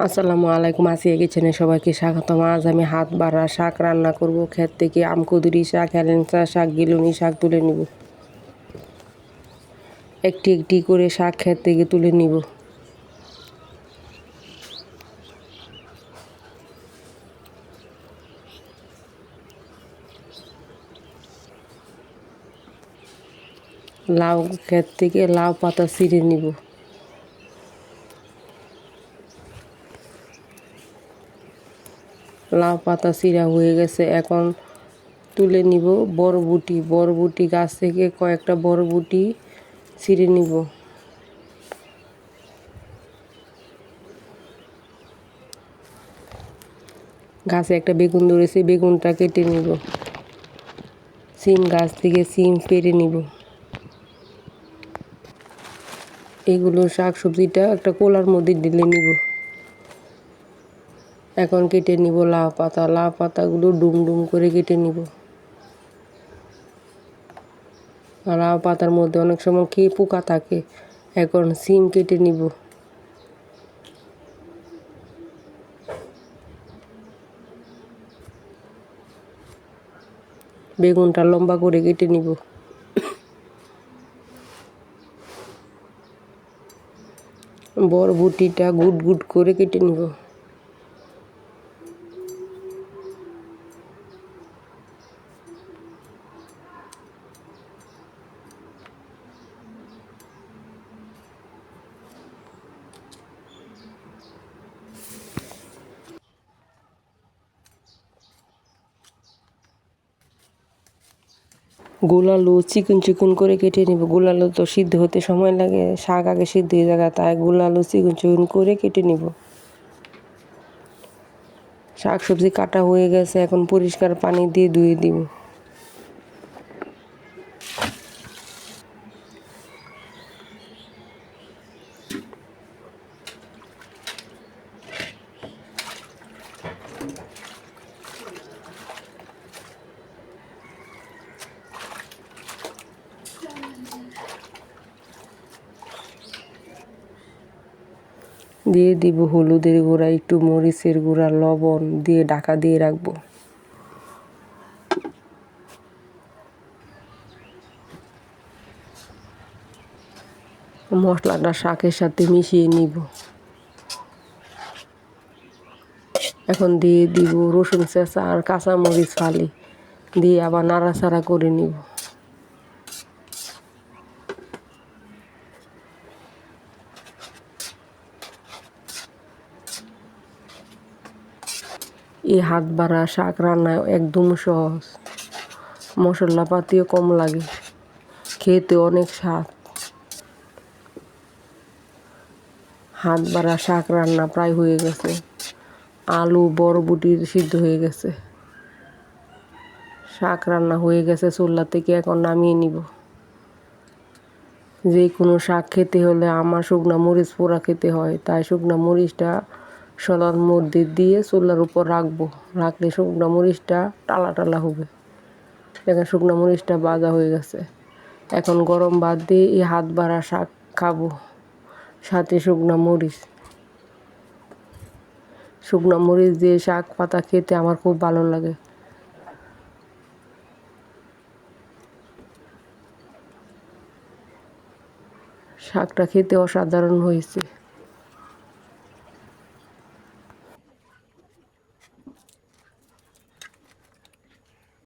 আসসালামু আলাইকুম। আসিয়া কিচেনে সবাইকে স্বাগতম। আজ আমি হাত বাড়া শাক রান্না করব। ক্ষেত থেকে আমকুদুরি শাক, হেলেঞ্চা শাক, গিলুনি শাক তুলে নিব। একটি একটি করে শাক ক্ষেত থেকে তুলে নিব। লাউ ক্ষেত থেকে লাউ পাতা ছিঁড়ে নিব। লাউ পাতা চিরা হয়ে গেছে, এখন তুলে নিব বরবটি। বরবটি গাছ থেকে কয়েকটা বরবটি ছিঁড়ে নিব। গাছে একটা বেগুন ধরেছে, বেগুনটা কেটে নিব। সিম গাছ থেকে সিম পেড়ে নিব। এগুলো শাক সবজিটা একটা কোলার মধ্যে ঢেলে নিব। এখন কেটে নিব লাউ পাতা। লাউ পাতাগুলো ডুম ডুম করে কেটে নিব। লাউ পাতার মধ্যে অনেক সময় কি পোকা থাকে। এখন সিম কেটে নিব। বেগুনটা লম্বা করে কেটে নিব। বরবটিটা গুট গুট করে কেটে নিব। গোলালু চিকন চিকন করে কেটে নিব। গোলালু তো সিদ্ধ হতে সময় লাগে, শাক আগে সিদ্ধ হয়ে যায়, তাই গোলালু চিকন চিকন করে কেটে নিব। শাক সবজি কাটা হয়ে গেছে, এখন পরিষ্কার পানি দিয়ে ধুয়ে দিব। দিয়ে দিব হলুদের গুঁড়া, একটু মরিচের গুঁড়া, লবণ দিয়ে ঢাকা দিয়ে রাখবো। মশলাটা শাকের সাথে মিশিয়ে নিব। এখন দিয়ে দিব রসুন চেঁচা আর কাঁচামরিচ ফালি, দিয়ে আবার নাড়াচাড়া করে নিব। এই হাত বাড়া শাক রান্না একদম সহজ, মশলাপাতিও কম লাগে, খেতে অনেক স্বাদ। হাত বাড়া শাক রান্না প্রায় হয়ে গেছে। আলু বরবটি সিদ্ধ হয়ে গেছে। শাক রান্না হয়ে গেছে চুলা থেকে, এখন নামিয়ে নিব। যে কোনো শাক খেতে হলে আমার শুকনা মরিচ পোড়া খেতে হয়, তাই শুকনা মরিচটা শলার মধ্যে দিয়ে চুলার উপর রাখবো। রাখলে শুকনা মরিচটা টালা টালা হবে। এখন শুকনা মরিচটা ভাজা হয়ে গেছে। এখন গরম ভাত দিয়ে এই হাত বাড়া শাক খাবো, সাথে শুকনা মরিচ। শুকনা মরিচ দিয়ে শাক পাতা খেতে আমার খুব ভালো লাগে। শাকটা খেতে অসাধারণ হয়েছে।